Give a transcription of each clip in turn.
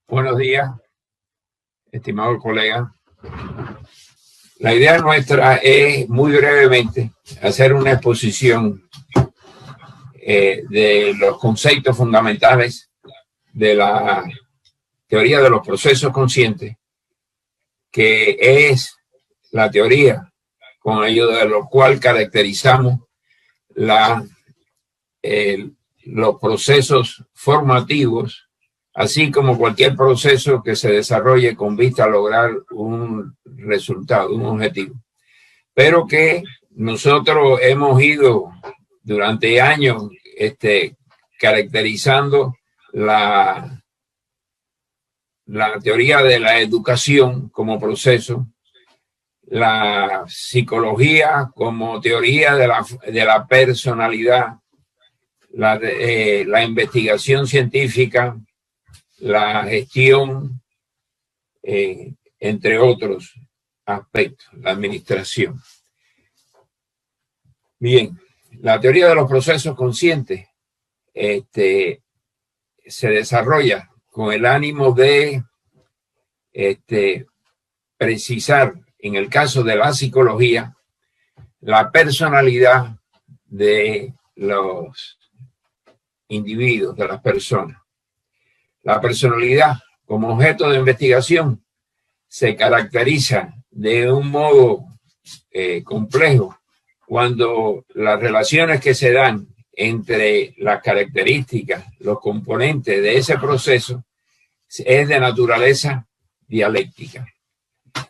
Buenos días, estimado colega. La idea nuestra es, muy brevemente, hacer una exposición de los conceptos fundamentales de la teoría de los procesos conscientes, que es la teoría con ayuda de la cual caracterizamos los procesos formativos, así como cualquier proceso que se desarrolle con vista a lograr un resultado, un objetivo. Pero que nosotros hemos ido durante años caracterizando la teoría de la educación como proceso, la psicología como teoría de la personalidad, la investigación científica, la gestión, entre otros aspectos, la administración. Bien, la teoría de los procesos conscientes se desarrolla con el ánimo de precisar, en el caso de la psicología, la personalidad de los individuos, de las personas. La personalidad como objeto de investigación se caracteriza de un modo complejo cuando las relaciones que se dan entre las características, los componentes de ese proceso es de naturaleza dialéctica.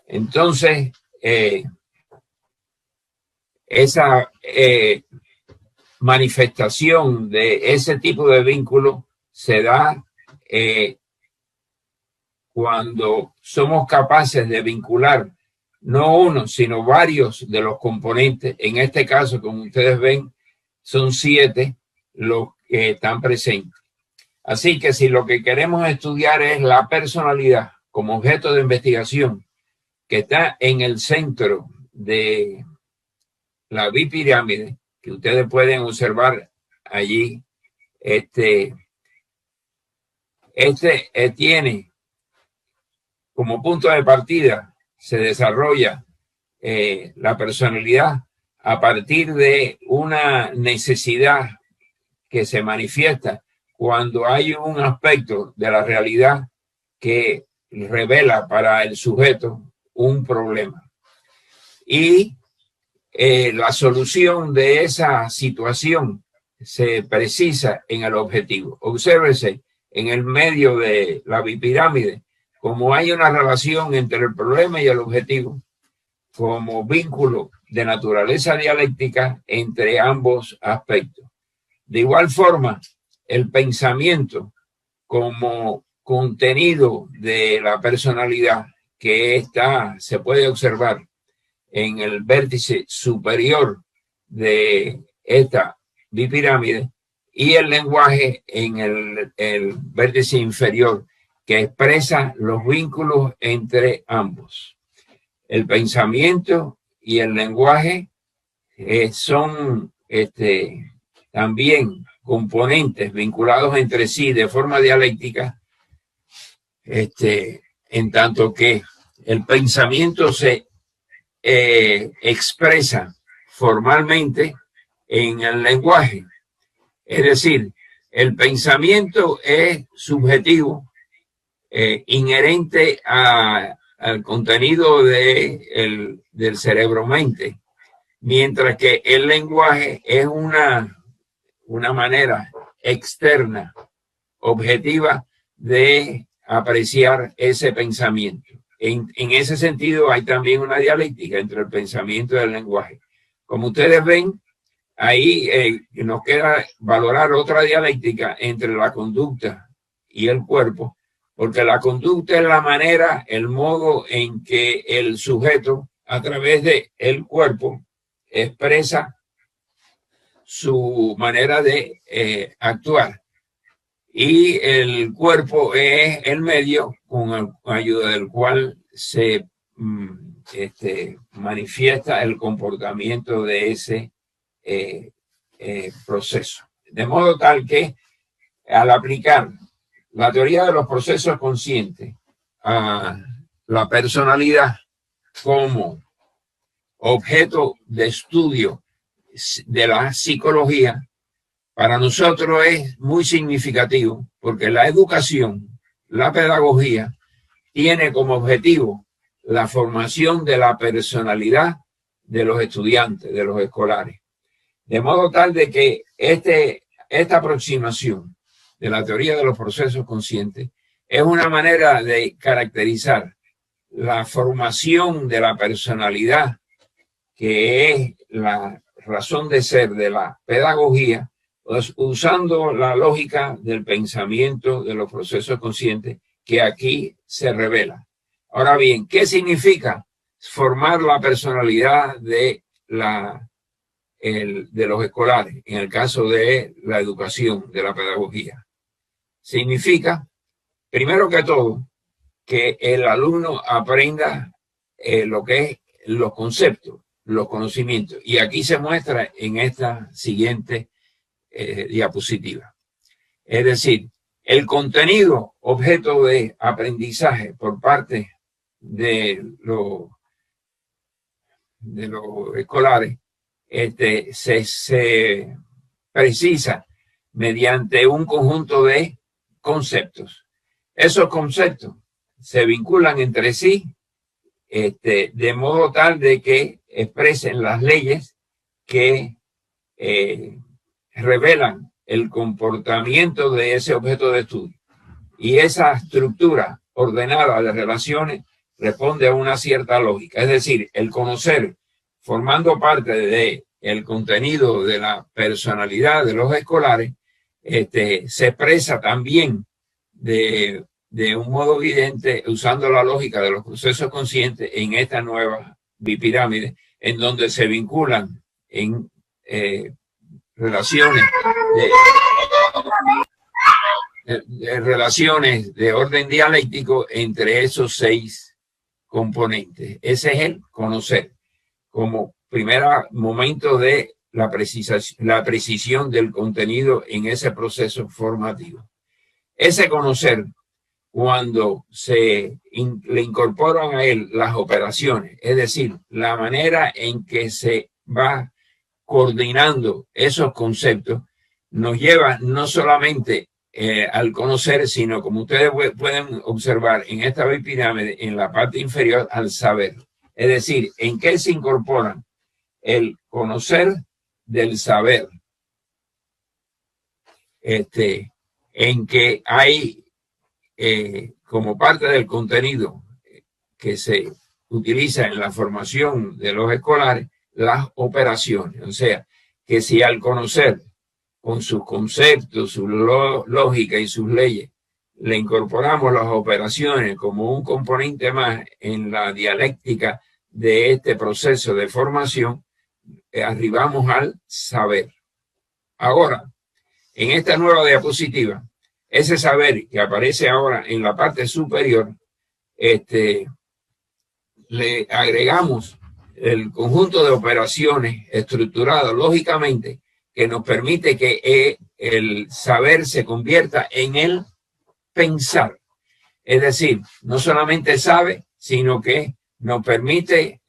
Entonces, esa manifestación de ese tipo de vínculo se da cuando somos capaces de vincular no uno, sino varios de los componentes. En este caso, como ustedes ven, son 7 los que están presentes. Así que si lo que queremos estudiar es la personalidad como objeto de investigación, que está en el centro de la bipirámide, que ustedes pueden observar allí, tiene como punto de partida, se desarrolla la personalidad a partir de una necesidad que se manifiesta cuando hay un aspecto de la realidad que revela para el sujeto un problema. Y la solución de esa situación se precisa en el objetivo. Obsérvese en el medio de la bipirámide como hay una relación entre el problema y el objetivo, como vínculo de naturaleza dialéctica entre ambos aspectos. De igual forma, el pensamiento como contenido de la personalidad que se puede observar en el vértice superior de esta bipirámide, y el lenguaje en el vértice inferior, que expresa los vínculos entre ambos. El pensamiento y el lenguaje son también componentes vinculados entre sí de forma dialéctica, en tanto que el pensamiento se expresa formalmente en el lenguaje. Es decir, el pensamiento es subjetivo, inherente al contenido del cerebro-mente, mientras que el lenguaje es una manera externa, objetiva, de apreciar ese pensamiento. En ese sentido, hay también una dialéctica entre el pensamiento y el lenguaje. Como ustedes ven, ahí nos queda valorar otra dialéctica entre la conducta y el cuerpo, porque la conducta es la manera, el modo en que el sujeto, a través del cuerpo, expresa su manera de actuar. Y el cuerpo es el medio con ayuda del cual se manifiesta el comportamiento de ese proceso. De modo tal que al aplicar la teoría de los procesos conscientes a la personalidad como objeto de estudio de la psicología, para nosotros es muy significativo, porque la educación, la pedagogía, tiene como objetivo la formación de la personalidad de los estudiantes, de los escolares. De modo tal de que esta aproximación de la teoría de los procesos conscientes es una manera de caracterizar la formación de la personalidad, que es la razón de ser de la pedagogía, pues usando la lógica del pensamiento de los procesos conscientes que aquí se revela. Ahora bien, ¿qué significa formar la personalidad de los escolares en el caso de la educación, de la pedagogía? Significa, primero que todo, que el alumno aprenda lo que es los conceptos, los conocimientos. Y aquí se muestra en esta siguiente diapositiva. Es decir, el contenido objeto de aprendizaje por parte de los escolares se precisa mediante un conjunto de conceptos. Esos conceptos se vinculan entre sí de modo tal de que expresen las leyes que revelan el comportamiento de ese objeto de estudio. Y esa estructura ordenada de relaciones responde a una cierta lógica. Es decir, el conocer, formando parte del contenido de la personalidad de los escolares, se expresa también de un modo evidente usando la lógica de los procesos conscientes en esta nueva bipirámide, en donde se vinculan en relaciones relaciones de orden dialéctico entre esos 6 componentes. Ese es el conocer, como primer momento de la precisión del contenido en ese proceso formativo. Ese conocer, cuando le incorporan a él las operaciones, es decir, la manera en que se va coordinando esos conceptos, nos lleva no solamente al conocer, sino, como ustedes pueden observar en esta pirámide, en la parte inferior, al saber. Es decir, en qué se incorporan el conocer del saber. En que hay, como parte del contenido que se utiliza en la formación de los escolares, las operaciones. O sea, que si al conocer con sus conceptos, su lógica y sus leyes, le incorporamos las operaciones como un componente más en la dialéctica de este proceso de formación, arribamos al saber. Ahora, en esta nueva diapositiva, ese saber que aparece ahora en la parte superior, le agregamos el conjunto de operaciones estructuradas lógicamente que nos permite que el saber se convierta en el pensar. Es decir, no solamente sabe, sino que nos permite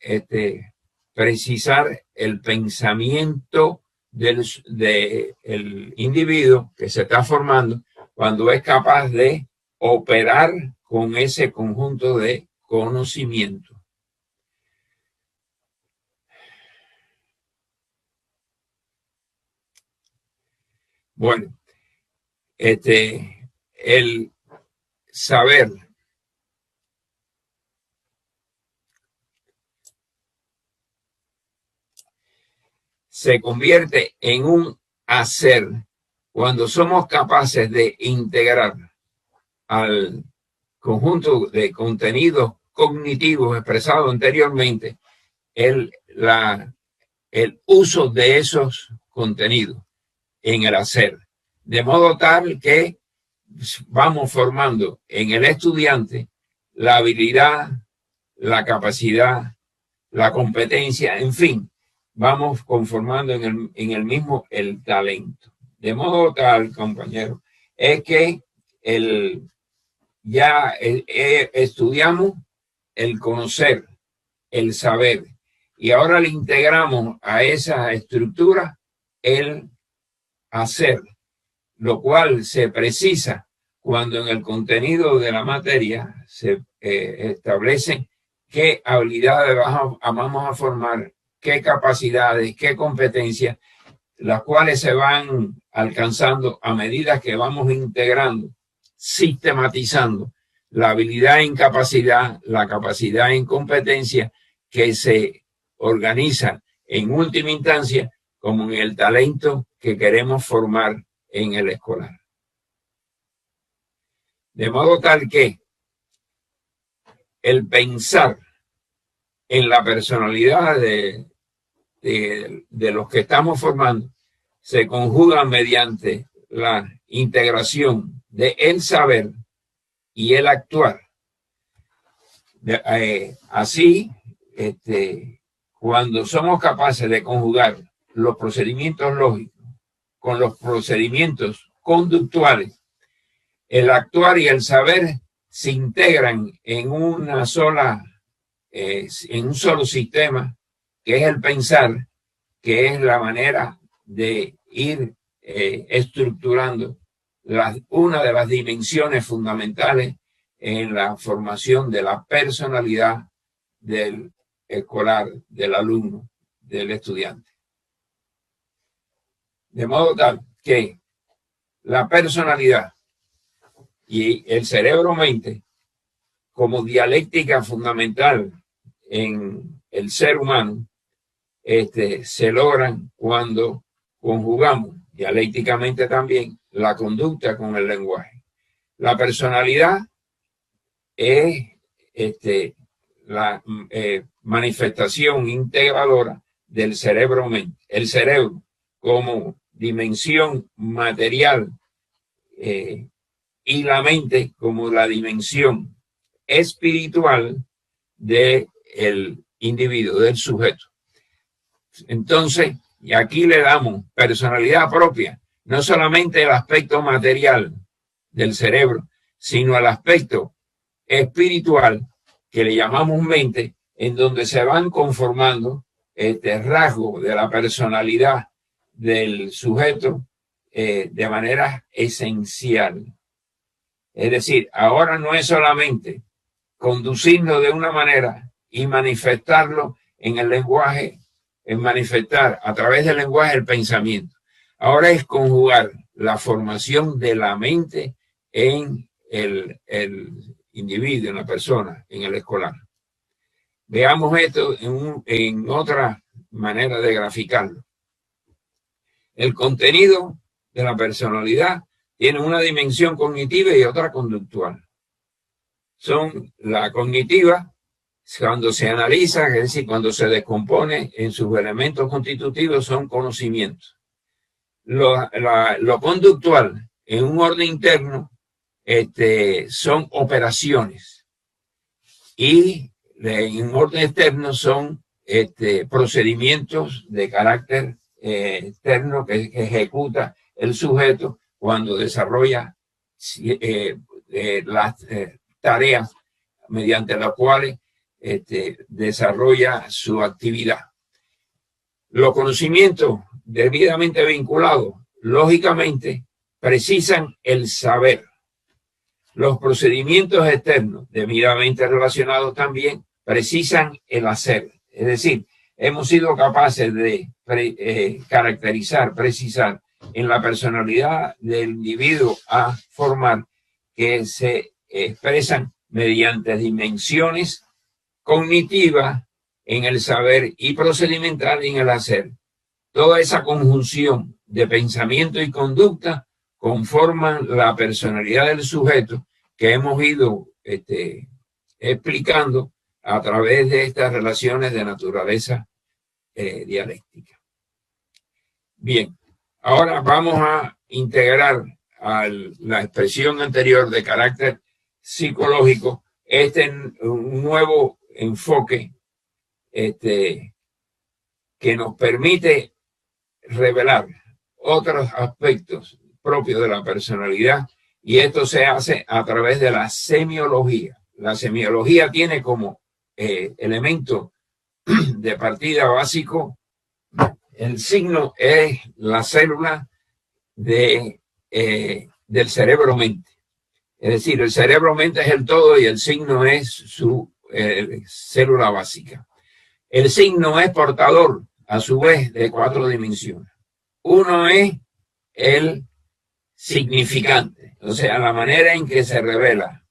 precisar el pensamiento del individuo que se está formando cuando es capaz de operar con ese conjunto de conocimiento. Bueno, el saber se convierte en un hacer cuando somos capaces de integrar al conjunto de contenidos cognitivos expresados anteriormente el uso de esos contenidos en el hacer, de modo tal que vamos formando en el estudiante la habilidad, la capacidad, la competencia, en fin, vamos conformando en el mismo el talento. De modo tal, compañero, es que estudiamos el conocer, el saber, y ahora le integramos a esa estructura el hacer, lo cual se precisa cuando en el contenido de la materia se establece qué habilidades vamos a formar, qué capacidades, qué competencias, las cuales se van alcanzando a medida que vamos integrando, sistematizando la habilidad en capacidad, la capacidad en competencia, que se organiza en última instancia como en el talento que queremos formar en el escolar. De modo tal que el pensar en la personalidad de los que estamos formando se conjuga mediante la integración de el saber y el actuar. Así, cuando somos capaces de conjugar los procedimientos lógicos con los procedimientos conductuales, el actuar y el saber se integran en una sola, en un solo sistema, que es el pensar, que es la manera de ir estructurando una de las dimensiones fundamentales en la formación de la personalidad del escolar, del alumno, del estudiante. De modo tal que la personalidad y el cerebro-mente, como dialéctica fundamental en el ser humano, se logran cuando conjugamos dialécticamente también la conducta con el lenguaje. La personalidad es la manifestación integradora del cerebro-mente. El cerebro como dimensión material y la mente como la dimensión espiritual del individuo, del sujeto. Entonces, y aquí le damos personalidad propia, no solamente el aspecto material del cerebro, sino el aspecto espiritual que le llamamos mente, en donde se van conformando rasgos de la personalidad del sujeto de manera esencial. Es decir, ahora no es solamente conducirlo de una manera y manifestarlo en el lenguaje, en manifestar a través del lenguaje el pensamiento. Ahora es conjugar la formación de la mente en el individuo, en la persona, en el escolar. Veamos esto en otra manera de graficarlo. El contenido de la personalidad tiene una dimensión cognitiva y otra conductual. Son la cognitiva, cuando se analiza, es decir, cuando se descompone en sus elementos constitutivos, son conocimientos. Lo conductual, en un orden interno, son operaciones. Y en un orden externo son procedimientos de carácter externo que ejecuta el sujeto cuando desarrolla las tareas mediante las cuales desarrolla su actividad. Los conocimientos debidamente vinculados, lógicamente, precisan el saber. Los procedimientos externos, debidamente relacionados también, precisan el hacer. Es decir, hemos sido capaces de caracterizar, precisar en la personalidad del individuo a formar, que se expresan mediante dimensiones cognitivas en el saber y procedimental en el hacer. Toda esa conjunción de pensamiento y conducta conforman la personalidad del sujeto que hemos ido explicando a través de estas relaciones de naturaleza dialéctica. Bien, ahora vamos a integrar a la expresión anterior de carácter psicológico un nuevo enfoque que nos permite revelar otros aspectos propios de la personalidad Y esto se hace a través de la semiología. La semiología tiene como elemento de partida básico el signo es la célula del cerebro-mente. Es decir, el cerebro-mente es el todo y el signo es su célula básica. El signo es portador, a su vez, de 4 dimensiones. Uno es el significante, o sea, la manera en que se revela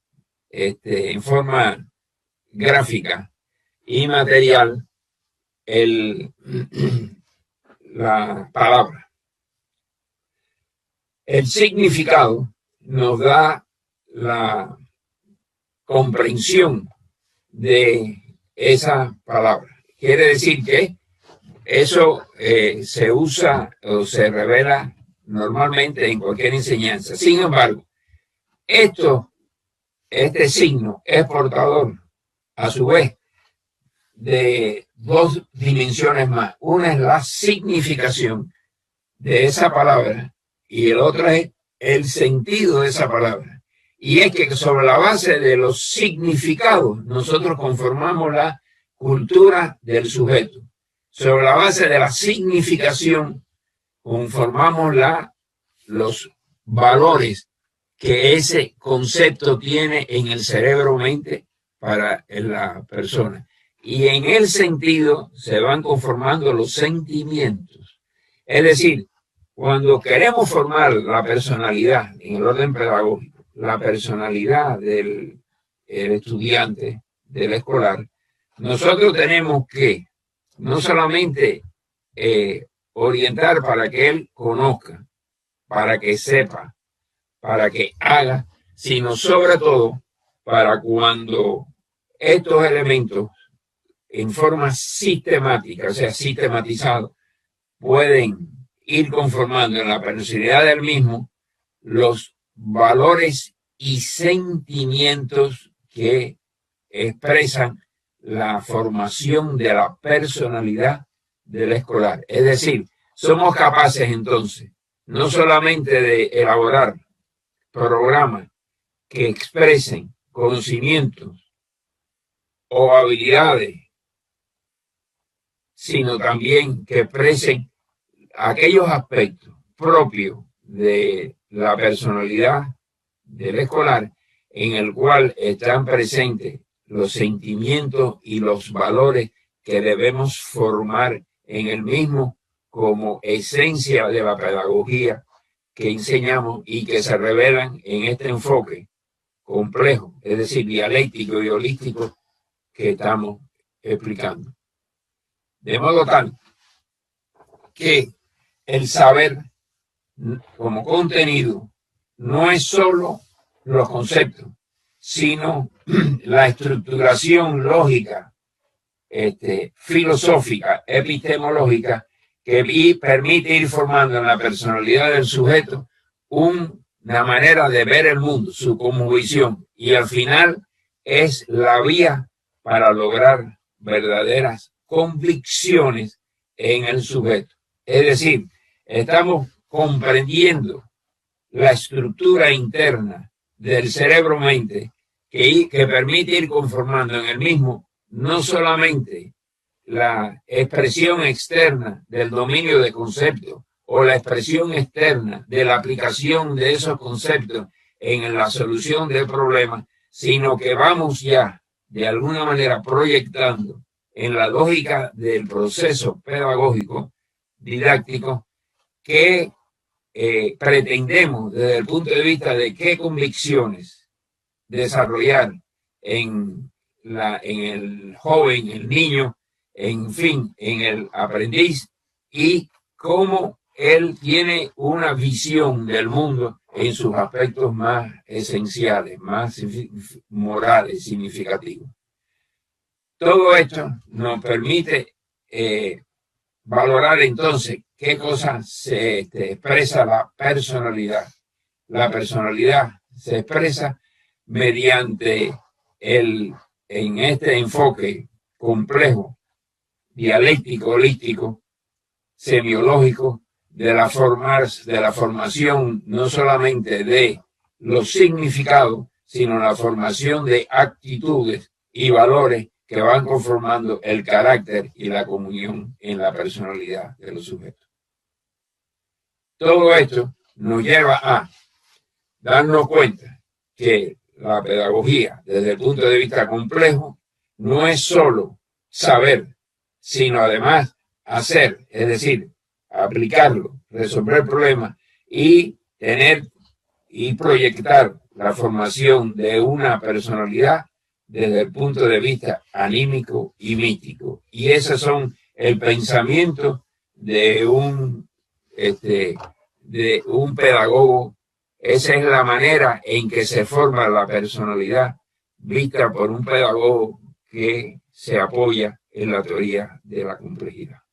en forma gráfica y material la palabra. El significado nos da la comprensión de esa palabra. Quiere decir que eso se usa o se revela normalmente en cualquier enseñanza. Sin embargo, este signo es portador, a su vez, de 2 dimensiones más. Una es la significación de esa palabra y el otro es el sentido de esa palabra. Y es que sobre la base de los significados nosotros conformamos la cultura del sujeto. Sobre la base de la significación conformamos los valores que ese concepto tiene en el cerebro-mente para la persona. Y en el sentido se van conformando los sentimientos. Es decir, cuando queremos formar la personalidad en el orden pedagógico, la personalidad del estudiante, del escolar, nosotros tenemos que no solamente orientar para que él conozca, para que sepa, para que haga, sino sobre todo para cuando estos elementos en forma sistemática, o sea, sistematizado, pueden ir conformando en la personalidad del mismo los valores y sentimientos que expresan la formación de la personalidad del escolar. Es decir, somos capaces entonces no solamente de elaborar programas que expresen conocimientos o habilidades, sino también que expresen aquellos aspectos propios de la personalidad del escolar en el cual están presentes los sentimientos y los valores que debemos formar en el mismo como esencia de la pedagogía que enseñamos y que se revelan en este enfoque complejo, es decir, dialéctico y holístico que estamos explicando. De modo tal que el saber como contenido no es solo los conceptos, sino la estructuración lógica, filosófica, epistemológica, que permite ir formando en la personalidad del sujeto una manera de ver el mundo, su cosmovisión, y al final es la vía para lograr verdaderas convicciones en el sujeto. Es decir, estamos comprendiendo la estructura interna del cerebro-mente que permite ir conformando en el mismo no solamente la expresión externa del dominio de conceptos o la expresión externa de la aplicación de esos conceptos en la solución del problema, sino que vamos ya de alguna manera proyectando en la lógica del proceso pedagógico didáctico que pretendemos desde el punto de vista de qué convicciones desarrollar en el joven, el niño, en fin, en el aprendiz, y cómo él tiene una visión del mundo en sus aspectos más esenciales, más morales, significativos. Todo esto nos permite valorar entonces qué cosa se expresa la personalidad. La personalidad se expresa mediante en este enfoque complejo, dialéctico, holístico, semiológico, de la formación no solamente de los significados, sino la formación de actitudes y valores que van conformando el carácter y la comunión en la personalidad de los sujetos. Todo esto nos lleva a darnos cuenta que la pedagogía, desde el punto de vista complejo, no es solo saber, sino además hacer, es decir, aplicarlo, resolver problemas y tener y proyectar la formación de una personalidad desde el punto de vista anímico y místico. Y esos son el pensamiento de un pedagogo. Esa es la manera en que se forma la personalidad vista por un pedagogo que se apoya en la teoría de la complejidad.